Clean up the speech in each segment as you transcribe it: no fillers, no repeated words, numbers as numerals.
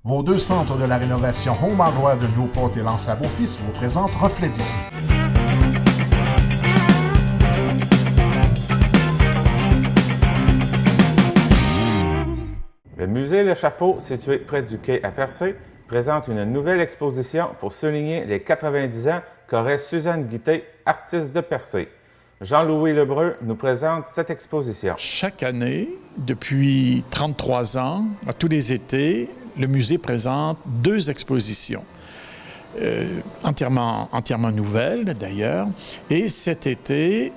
Vos deux centres de la rénovation Home Hardware de Newport et Lance à Beaufils vous présentent Reflet d'ici. Le musée L'Échafaud, situé près du quai à Percé, présente une nouvelle exposition pour souligner les 90 ans qu'aurait Suzanne Guitté, artiste de Percé. Jean-Louis Lebreu nous présente cette exposition. Chaque année, depuis 33 ans, à tous les étés, le musée présente deux expositions, entièrement nouvelles d'ailleurs. Et cet été,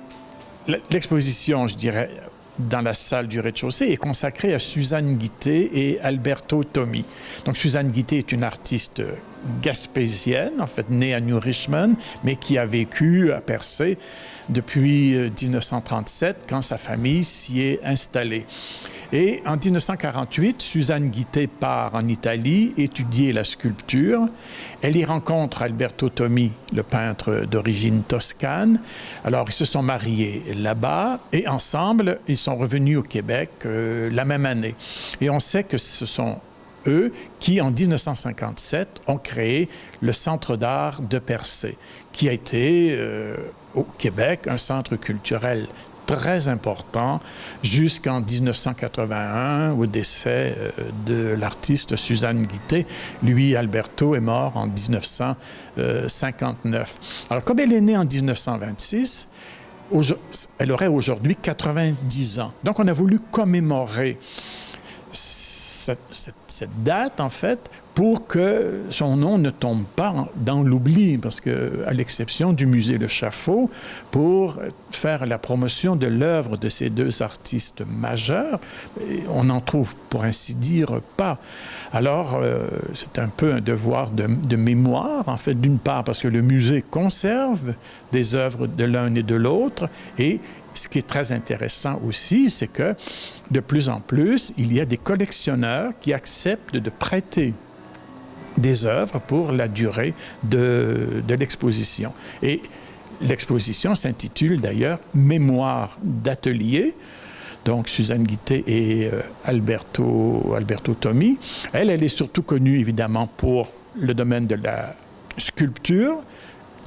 l'exposition, je dirais, dans la salle du rez-de-chaussée est consacrée à Suzanne Guitté et Alberto Tommi. Donc Suzanne Guitté est une artiste gaspésienne, en fait née à New Richmond, mais qui a vécu à Percé depuis 1937, quand sa famille s'y est installée. Et en 1948, Suzanne Guitté part en Italie étudier la sculpture. Elle y rencontre Alberto Tommi, le peintre d'origine toscane. Alors, ils se sont mariés là-bas et ensemble, ils sont revenus au Québec la même année. Et on sait que ce sont eux qui, en 1957, ont créé le Centre d'art de Percé, qui a été, au Québec, un centre culturel très important jusqu'en 1981, au décès de l'artiste Suzanne Guitté. Lui, Alberto, est mort en 1959. Alors, comme elle est née en 1926, elle aurait aujourd'hui 90 ans. Donc, on a voulu commémorer cette date, en fait, pour que son nom ne tombe pas dans l'oubli, parce que, à l'exception du musée L'Échafaud, pour faire la promotion de l'œuvre de ces deux artistes majeurs, on n'en trouve, pour ainsi dire, pas. Alors, c'est un peu un devoir de mémoire, en fait, d'une part, parce que le musée conserve des œuvres de l'un et de l'autre, et ce qui est très intéressant aussi, c'est que de plus en plus, il y a des collectionneurs qui acceptent de prêter des œuvres pour la durée de l'exposition. Et l'exposition s'intitule d'ailleurs « Mémoire d'atelier ». Donc, Suzanne Guitté et Alberto Tommi. Elle est surtout connue, évidemment, pour le domaine de la sculpture,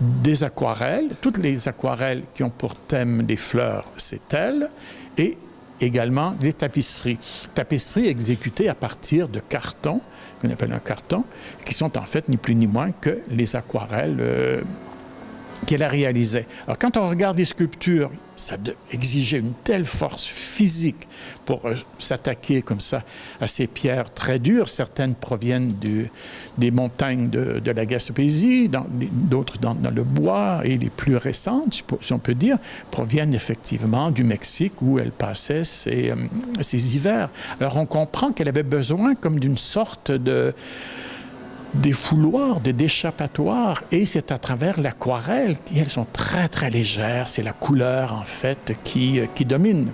des aquarelles. Toutes les aquarelles qui ont pour thème des fleurs, c'est elle. Et également les tapisseries. Tapisseries exécutées à partir de cartons, qu'on appelle un carton, qui sont en fait ni plus ni moins que les aquarelles qu'elle a réalisées. Alors, quand on regarde les sculptures, ça exigeait une telle force physique pour s'attaquer comme ça à ces pierres très dures. Certaines proviennent des montagnes de la Gaspésie, d'autres dans le bois, et les plus récentes, si on peut dire, proviennent effectivement du Mexique où elle passait ses hivers. Alors, on comprend qu'elle avait besoin comme d'une sorte des fouloirs, d'échappatoires, et c'est à travers l'aquarelle, elles sont très très légères, c'est la couleur en fait qui domine.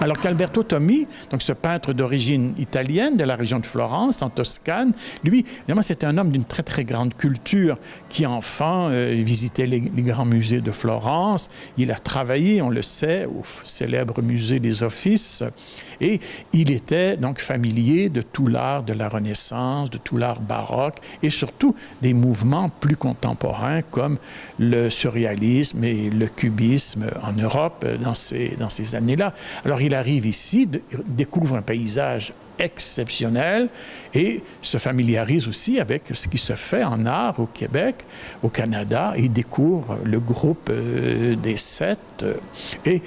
Alors qu'Alberto Tommi, donc ce peintre d'origine italienne de la région de Florence, en Toscane, lui, évidemment, c'était un homme d'une très très grande culture qui, enfant, visitait les grands musées de Florence. Il a travaillé, on le sait, au célèbre musée des Offices, et il était donc familier de tout l'art de la Renaissance, de tout l'art baroque, et surtout des mouvements plus contemporains comme le surréalisme et le cubisme en Europe dans ces années-là. Alors, il arrive ici, découvre un paysage exceptionnel et se familiarise aussi avec ce qui se fait en art au Québec, au Canada, et découvre le groupe des Sept. Et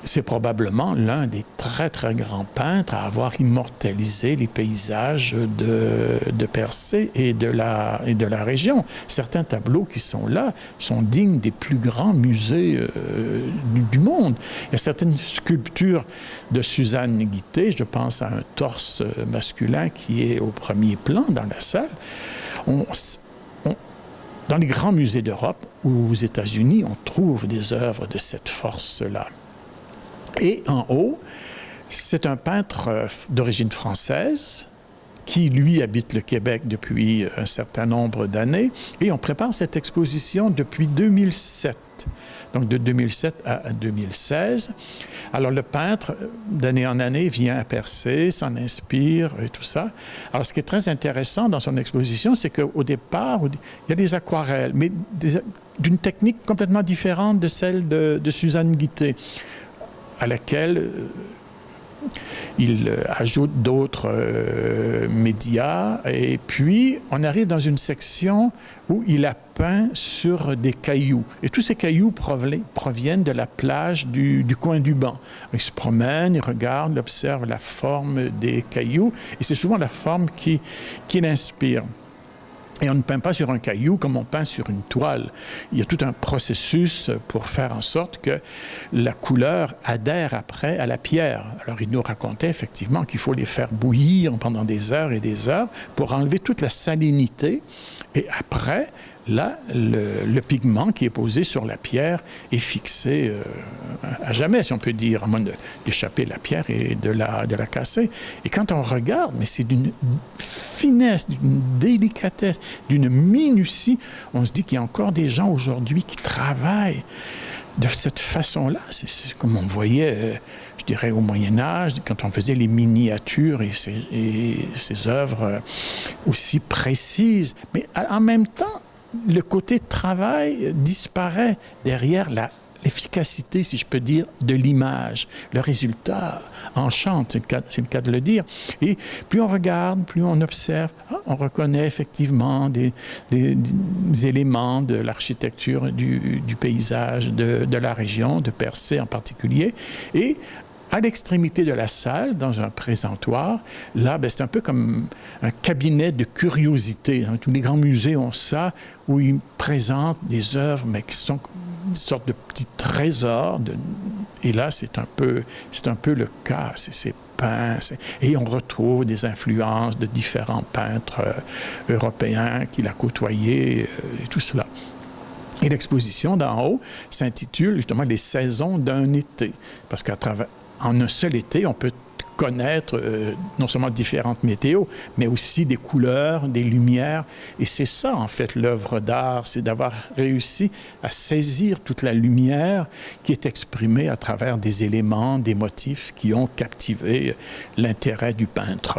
c'est probablement l'un des très, très grands peintres à avoir immortalisé les paysages de Percé et de la région. Certains tableaux qui sont là sont dignes des plus grands musées du monde. Il y a certaines sculptures de Suzanne Guitté, je pense à un torse masculin qui est au premier plan dans la salle. Dans les grands musées d'Europe ou aux États-Unis, on trouve des œuvres de cette force-là. Et en haut, c'est un peintre d'origine française qui, lui, habite le Québec depuis un certain nombre d'années. Et on prépare cette exposition depuis 2007. Donc de 2007 à 2016. Alors le peintre, d'année en année, vient à Percé, s'en inspire et tout ça. Alors ce qui est très intéressant dans son exposition, c'est qu'au départ, il y a des aquarelles, mais d'une technique complètement différente de celle de Suzanne Guittet, à laquelle il ajoute d'autres médias. Et puis, on arrive dans une section où il a peint sur des cailloux. Et tous ces cailloux proviennent de la plage du coin du banc. Il se promène, il regarde, il observe la forme des cailloux. Et c'est souvent la forme qui l'inspire. Et on ne peint pas sur un caillou comme on peint sur une toile. Il y a tout un processus pour faire en sorte que la couleur adhère après à la pierre. Alors, il nous racontait effectivement qu'il faut les faire bouillir pendant des heures et des heures pour enlever toute la salinité. Et après, là, le pigment qui est posé sur la pierre est fixé à jamais, si on peut dire, à moins d'échapper la pierre et de la casser. Et quand on regarde, mais c'est d'une finesse, d'une délicatesse, d'une minutie, on se dit qu'il y a encore des gens aujourd'hui qui travaillent de cette façon-là. C'est comme on voyait, je dirais, au Moyen-Âge, quand on faisait les miniatures et ces œuvres aussi précises. Mais en même temps, le côté travail disparaît derrière l'efficacité, si je peux dire, de l'image. Le résultat enchante, c'est le cas de le dire. Et plus on regarde, plus on observe, on reconnaît effectivement des éléments de l'architecture du paysage de la région, de Percé en particulier. Et à l'extrémité de la salle, dans un présentoir, là, c'est un peu comme un cabinet de curiosité. Tous les grands musées ont ça, où ils présentent des œuvres, mais qui sont une sorte de petits trésors. Et là, c'est un peu le cas. C'est peint. Et on retrouve des influences de différents peintres européens qu'il a côtoyés et tout cela. Et l'exposition d'en haut s'intitule justement « Les saisons d'un été », parce en un seul été, on peut connaître non seulement différentes météos, mais aussi des couleurs, des lumières. Et c'est ça, en fait, l'œuvre d'art, c'est d'avoir réussi à saisir toute la lumière qui est exprimée à travers des éléments, des motifs qui ont captivé l'intérêt du peintre.